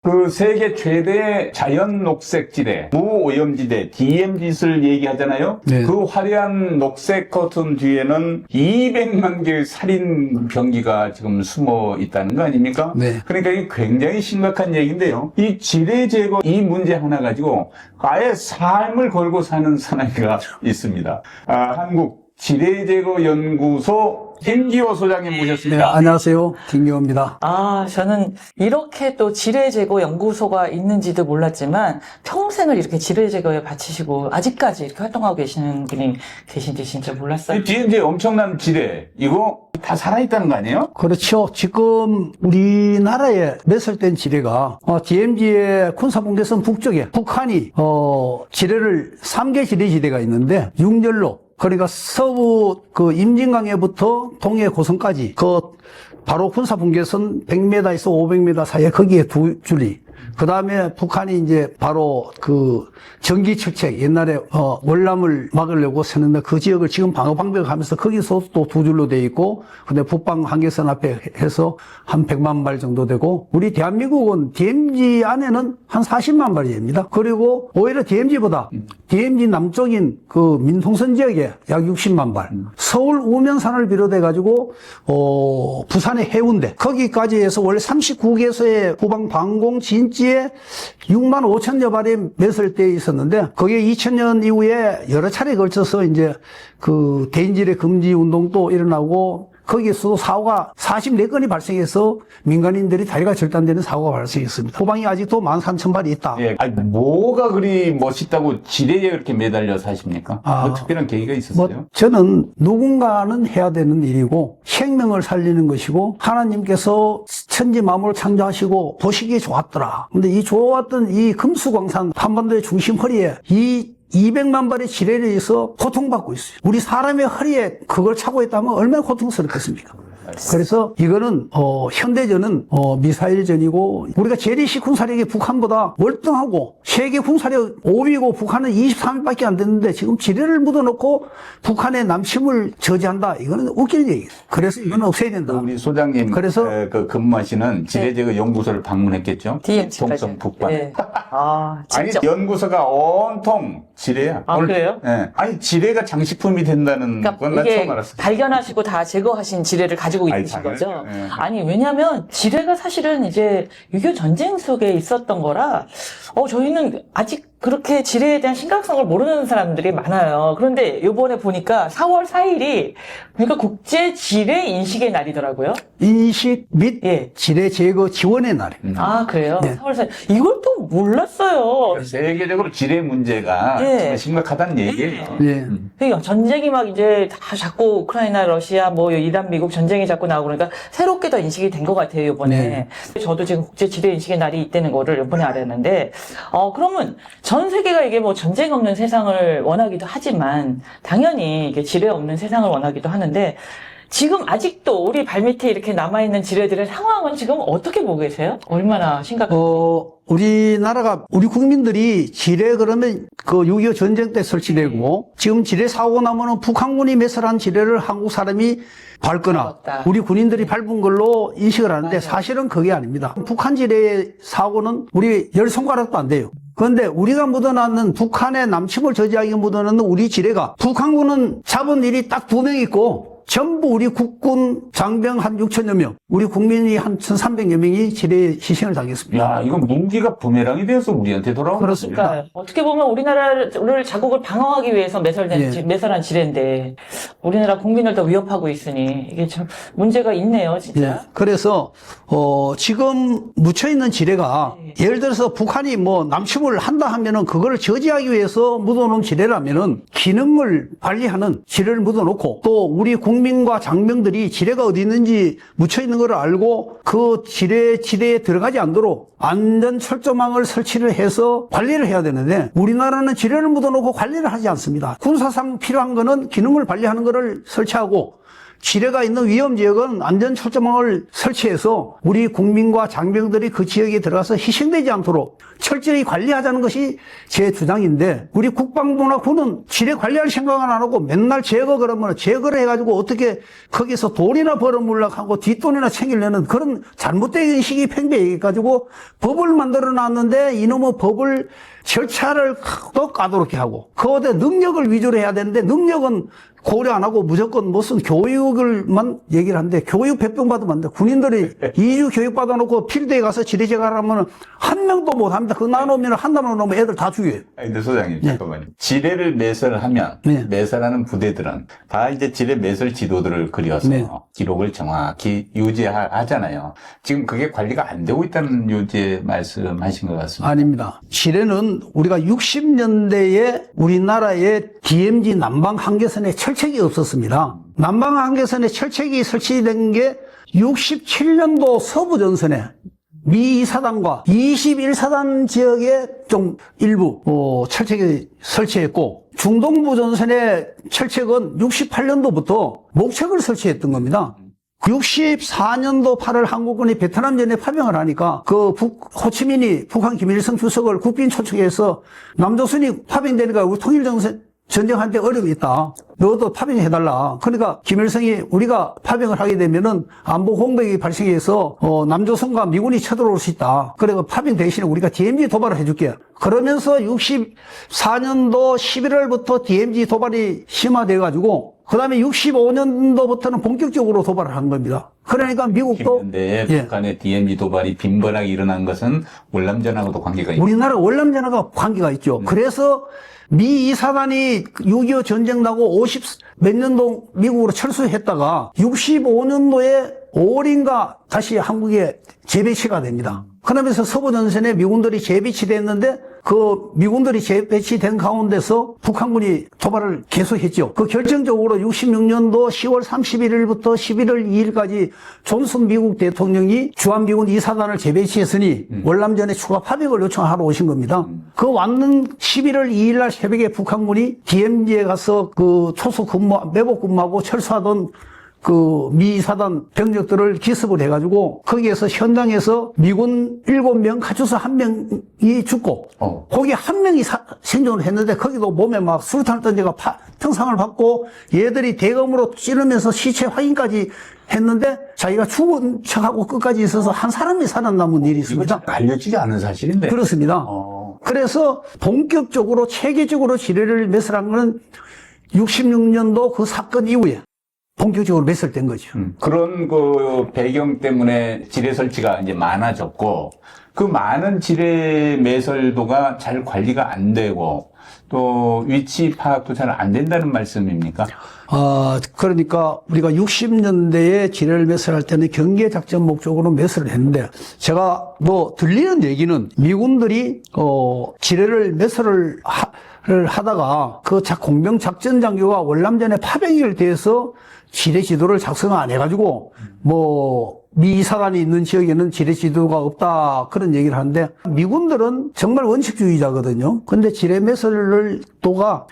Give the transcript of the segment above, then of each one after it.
그 세계 최대 자연 녹색 지대, 무오염지대, DMZ를 얘기하잖아요. 네. 그 화려한 녹색 커튼 뒤에는 200만 개의 살인 병기가 지금 숨어 있다는 거 아닙니까? 네. 그러니까 이게 굉장히 심각한 얘기인데요. 이 지뢰 제거 이 문제 하나 가지고 아예 삶을 걸고 사는 사나이가 있습니다. 한국 지뢰 제거 연구소 김기호 소장님 네, 모셨습니다. 안녕하세요. 김기호입니다. 저는 이렇게 또 지뢰 제거 연구소가 있는지도 몰랐지만 평생을 이렇게 지뢰 제거에 바치시고 아직까지 이렇게 활동하고 계시는 분이 계신지 진짜 몰랐어요. 이 뒤에 이제 엄청난 지뢰, 이거 다 살아있다는 거 아니에요? 그렇죠. 지금 우리나라에 매설된 지뢰가 DMZ의 군사분계선 북쪽에 북한이 지뢰를 3개 지뢰지대가 있는데 육렬로, 그러니까 서부 그 임진강에부터 동해 고성까지 그 바로 군사분계선 100m에서 500m 사이에 거기에 두 줄이, 그 다음에 북한이 이제 바로 그 전기철책, 옛날에 월남을 막으려고 세는데 그 지역을 지금 방어 방벽을 하면서 거기서 또 두 줄로 돼 있고, 근데 북방 한계선 앞에 해서 한 100만 발 정도 되고, 우리 대한민국은 DMZ 안에는 한 40만 발이 됩니다. 그리고 오히려 DMZ보다 DMZ 남쪽인 그 민통선 지역에 약 60만 발, 서울 우면산을 비롯해 가지고 부산의 해운대 거기까지 해서 원래 39개소의 후방 방공 진지에 6만 5천여 발이 매설되어 있었는데, 그게 2000년 이후에 여러 차례 걸쳐서 이제 그 대인지뢰 금지 운동도 일어나고, 거기에서도 사고가 44건이 발생해서 민간인들이 다리가 절단되는 사고가 발생했습니다. 후방이 아직도 13,000발이 있다. 예. 아니, 뭐가 그리 멋있다고 지뢰에 그렇게 매달려 사십니까? 뭐 특별한 계기가 있었어요? 저는 누군가는 해야 되는 일이고 생명을 살리는 것이고, 하나님께서 천지 만물을 창조하시고 보시기에 좋았더라. 근데 이 좋았던 이 금수광산 한반도의 중심 허리에 이 200만 발의 지뢰에 의해서 고통받고 있어요. 우리 사람의 허리에 그걸 차고 있다면 얼마나 고통스럽겠습니까? 그래서 이거는 현대전은 미사일전이고, 우리가 재래식 군사력이 북한보다 월등하고 세계 군사력 5위고 북한은 23위밖에 안 됐는데 지금 지뢰를 묻어놓고 북한의 남침을 저지한다. 이거는 웃기는 얘기예요. 그래서 이거는 없애야 된다. 우리 소장님 그래서 그 근무하시는 지뢰 제거 연구소를 방문했겠죠? DMZ 까지. 동성 북방. 네. 아니 진짜. 연구소가 온통 지뢰야. 그래요? 예. 아니 지뢰가 장식품이 된다는 건 난 이게 처음 알았어요. 발견하시고 다 제거하신 지뢰를 가지고 아니, 있으신 당연히, 거죠? 예. 아니, 왜냐면 지뢰가 사실은 이제 6.25 전쟁 속에 있었던 거라, 저희는 아직 그렇게 지뢰에 대한 심각성을 모르는 사람들이 많아요. 그런데 요번에 보니까 4월 4일이 그러니까 국제 지뢰 인식의 날이더라고요. 인식 및 예. 지뢰 제거 지원의 날입니다. 그래요? 네. 4월 4일. 이걸 또 몰랐어요. 세계적으로 지뢰 문제가 예. 정말 심각하다는 얘기예요. 예. 그러니까 전쟁이 막 이제 다 자꾸 우크라이나, 러시아, 뭐 이란, 미국 전쟁이 자꾸 나오고 그러니까 새롭게 더 인식이 된 것 같아요, 이번에. 저도 지금 국제 지뢰 인식의 날이 있다는 거를 이번에 알았는데, 그러면 전 세계가 이게 뭐 전쟁 없는 세상을 원하기도 하지만 당연히 이게 지뢰 없는 세상을 원하기도 하는데, 지금 아직도 우리 발밑에 이렇게 남아있는 지뢰들의 상황은 지금 어떻게 보고 계세요? 얼마나 심각한지. 우리나라가, 우리 국민들이 지뢰 그러면 그 6.25 전쟁 때 설치되고, 지금 지뢰 사고 나면은 북한군이 매설한 지뢰를 한국 사람이 밟거나 밟았다. 우리 군인들이 밟은 걸로 인식을 하는데, 맞아요. 사실은 그게 아닙니다. 북한 지뢰 사고는 우리 열 손가락도 안 돼요. 그런데 우리가 묻어놨는, 북한의 남침을 저지하기 묻어놨는 우리 지뢰가, 북한군은 잡은 일이 딱 2명 있고 전부 우리 국군 장병 한 6천여 명, 우리 국민이 한 1,300여 명이 지뢰에 희생을 당했습니다. 야, 이건 무기가 부메랑이 돼서 우리한테 돌아오는 그렇습니다. 거죠. 그러니까 어떻게 보면 우리나라를 자국을 방어하기 위해서 매설한 지뢰인데 우리나라 국민을 더 위협하고 있으니 이게 참 문제가 있네요, 진짜. 예. 그래서 지금 묻혀 있는 지뢰가, 예를 들어서 북한이 뭐 남침을 한다 하면은 그거를 저지하기 위해서 묻어놓은 지뢰라면은 기능을 관리하는 지뢰를 묻어놓고, 또 우리 국민과 장병들이 지뢰가 어디 있는지 묻혀 있는 걸 알고 그 지뢰에 들어가지 않도록 안전 철조망을 설치를 해서 관리를 해야 되는데, 우리나라는 지뢰를 묻어놓고 관리를 하지 않습니다. 군사상 필요한 거는 기능을 관리하는 거를 설치하고, 지뢰가 있는 위험 지역은 안전 철조망을 설치해서 우리 국민과 장병들이 그 지역에 들어가서 희생되지 않도록 철저히 관리하자는 것이 제 주장인데, 우리 국방부나 군은 지뢰 관리할 생각은 안 하고 맨날 제거 그러면 제거를 해가지고 어떻게 거기서 돈이나 벌어물락하고 뒷돈이나 챙기려는 그런 잘못된 인식이 팽배해가지고 법을 만들어 놨는데 이놈의 법을 절차를 더 까다롭게 하고 거기에 능력을 위주로 해야 되는데 능력은 고려 안 하고 무조건 무슨 교육을만 얘기를 하는데, 교육 백병 받으면 안 돼. 군인들이 2주 교육 받아놓고 필드에 가서 지뢰 제거하라면 한 명도 못 합니다. 그거 나누면 한다면 놓으면 애들 다 죽여요. 근데 소장님, 잠깐만요. 지뢰를 매설하면, 네. 매설하는 부대들은 다 이제 지뢰 매설 지도들을 그려서 네. 기록을 정확히 유지하잖아요. 지금 그게 관리가 안 되고 있다는 요지 말씀하신 것 같습니다. 아닙니다. 지뢰는 우리가 60년대에 우리나라의 DMZ 남방 한계선에 철책이 없었습니다. 남방 한계선에 철책이 설치된 게 67년도 서부전선에 미 2사단과 21사단 지역에 좀 일부 철책이 설치했고, 중동부 전선의 철책은 68년도부터 목책을 설치했던 겁니다. 64년도 8월 한국군이 베트남전에 파병을 하니까 호치민이 북한 김일성 주석을 국빈 초청해서 남조선이 파병되니까 우리 전쟁할 때 어려움이 있다. 너도 파병해달라. 그러니까 김일성이 우리가 파병을 하게 되면은 안보 공백이 발생해서 남조선과 미군이 쳐들어올 수 있다. 그래서 파병 대신에 우리가 DMZ 도발을 해줄게. 그러면서 64년도 11월부터 DMZ 도발이 심화돼가지고 그 다음에 65년도부터는 본격적으로 도발을 한 겁니다. 그러니까 미국도 90년대에 북한의 DMZ 도발이 빈번하게 일어난 것은 월남전하고도 관계가 있고, 우리나라 월남전하고 관계가 있죠. 그래서 미 2사단이 6.25 전쟁 나고 50 몇 년도 미국으로 철수했다가 65년도에 5월인가 다시 한국에 재배치가 됩니다. 그러면서 서부전선에 미군들이 재배치됐는데 그 미군들이 재배치된 가운데서 북한군이 도발을 계속했죠. 그 결정적으로 66년도 10월 31일부터 11월 2일까지 존슨 미국 대통령이 주한미군 2사단을 재배치했으니 월남전에 추가 파병을 요청하러 오신 겁니다. 그 왔는 11월 2일 날 새벽에 북한군이 DMZ에 가서 그 초소 근무, 매복 근무하고 철수하던 그 미 2사단 병력들을 기습을 해가지고 거기에서 현장에서 미군 7명, 가주서 1명이 죽고 거기 1명이 생존을 했는데 거기도 몸에 막 수류탄을 던져가 평상을 받고 얘들이 대검으로 찌르면서 시체 확인까지 했는데 자기가 죽은 척하고 끝까지 있어서 한 사람이 살아남은 일이 있습니다. 이거 알려지지 않은 사실인데. 그렇습니다. 그래서 본격적으로 체계적으로 지뢰를 매설한 건 66년도 그 사건 이후에 본격적으로 매설된 거죠. 그런 그 배경 때문에 지뢰 설치가 이제 많아졌고, 그 많은 지뢰 매설도가 잘 관리가 안 되고, 또 위치 파악도 잘 안 된다는 말씀입니까? 그러니까 우리가 60년대에 지뢰를 매설할 때는 경계 작전 목적으로 매설을 했는데, 제가 들리는 얘기는 미군들이 지뢰를 매설을 하다가 그 공병 작전 장교가 월남전에 파병을 대해서 지뢰 지도를 작성 안 해가지고 미 2사단이 있는 지역에는 지뢰 지도가 없다 그런 얘기를 하는데, 미군들은 정말 원칙주의자거든요. 근데 지뢰 매설을 도가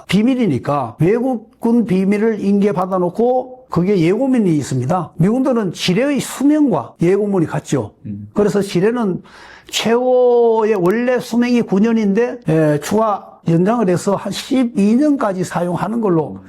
비밀이니까 외국군 비밀을 인계받아 놓고 그게 예고문이 있습니다. 미군들은 지뢰의 수명과 예고문이 같죠. 그래서 지뢰는 최고의 원래 수명이 9년인데 추가 연장을 해서 한 12년까지 사용하는 걸로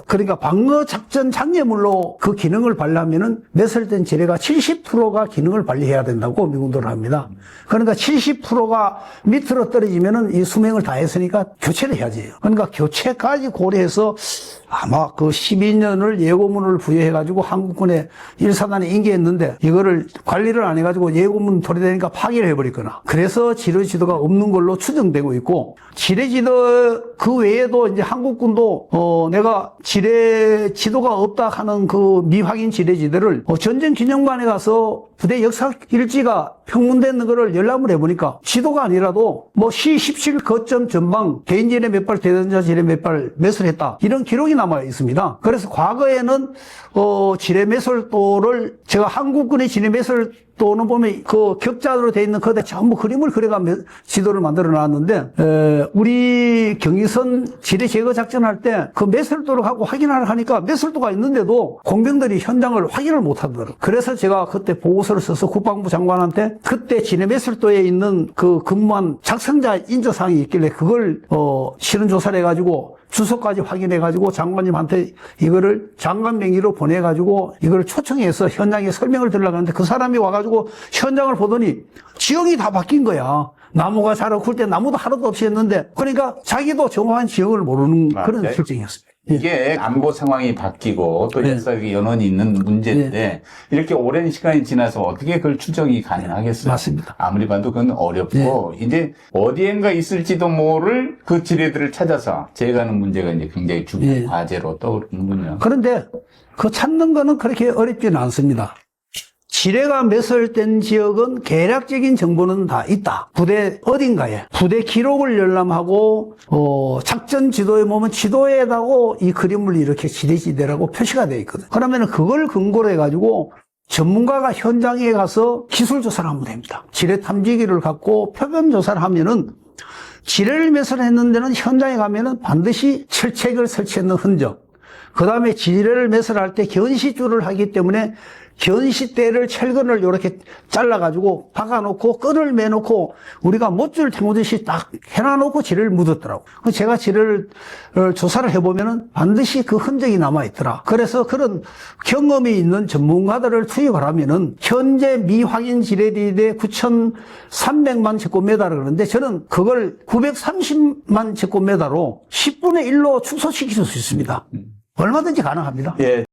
그러니까 방어 작전 장려물로 그 기능을 발휘하면은 매설된 지뢰가 70%가 기능을 발휘해야 된다고 미군들은 합니다. 그러니까 70%가 밑으로 떨어지면은 이 수명을 다 했으니까 교체를 해야지. 그러니까 교체까지 고려해서 아마 그 12년을 예고문을 부여해가지고 한국군에 1사단에 인계했는데 이거를 관리를 안 해가지고 예고문 도래되니까 파기를 해버렸거나, 그래서 지뢰 지도가 없는 걸로 추정되고 있고, 지뢰 지도 그 외에도 이제 한국군도 내가 지뢰 지도가 없다 하는 그 미확인 지뢰 지도를 전쟁 기념관에 가서 부대 역사 일지가 평문되는 거를 열람을 해보니까 지도가 아니라도 뭐 시 17 거점 전방 개인 지뢰 몇 발, 대전자 지뢰 몇 발 매설했다. 이런 기록이 남아 있습니다. 그래서 과거에는 지뢰 매설도를 제가 한국군의 지뢰 매설도는 보면 그 격자로 돼 있는 거대 전부 그림을 그려가 지도를 만들어 놨는데 우리 경의선 지뢰 제거 작전할 때 그 매설도를 갖고 확인하려 하니까 매설도가 있는데도 공병들이 현장을 확인을 못 하더라고요. 그래서 제가 그때 보고서를 써서 국방부 장관한테 그때 지뢰 매설도에 있는 그 근무한 작성자 인조사항이 있길래 그걸 실은 조사를 해가지고 주소까지 확인해가지고 장관님한테 이거를 장관 명의로 보내가지고 이걸 초청해서 현장에 설명을 드리려고 하는데 그 사람이 와가지고 현장을 보더니 지형이 다 바뀐 거야. 나무가 자라고 클 때 나무도 하나도 없이 했는데 그러니까 자기도 정확한 지형을 모르는 그런 네. 실정이었습니다. 이게 안보 상황이 바뀌고 또 네. 역사적인 연원이 있는 문제인데 이렇게 오랜 시간이 지나서 어떻게 그걸 추정이 가능하겠어요? 맞습니다. 아무리 봐도 그건 어렵고 이제 어디엔가 있을지도 모를 그 지뢰들을 찾아서 제거하는 문제가 이제 굉장히 중요한 네. 과제로 떠오르는군요. 그런데 그 찾는 거는 그렇게 어렵지는 않습니다. 지뢰가 매설된 지역은 개략적인 정보는 다 있다. 부대 어딘가에 부대 기록을 열람하고 작전 지도에 보면 지도에다고 이 그림을 이렇게 지뢰지대라고 표시가 되어 있거든. 그러면 그걸 근거로 해가지고 전문가가 현장에 가서 기술 조사를 하면 됩니다. 지뢰 탐지기를 갖고 표면 조사를 하면은 지뢰를 매설했는 데는 현장에 가면은 반드시 철책을 설치했는 흔적. 그 다음에 지뢰를 매설할 때 견시줄을 하기 때문에 견시대를 철근을 이렇게 잘라가지고 박아놓고 끈을 매놓고 우리가 못줄 탱우듯이 딱 해놔놓고 지뢰를 묻었더라고. 제가 지뢰를 조사를 해보면은 반드시 그 흔적이 남아있더라. 그래서 그런 경험이 있는 전문가들을 투입을 하면은 현재 미확인 지뢰지대 9,300만 제곱미터를 그러는데 저는 그걸 930만 제곱미터로 10분의 1로 축소시킬 수 있습니다. 얼마든지 가능합니다. 예.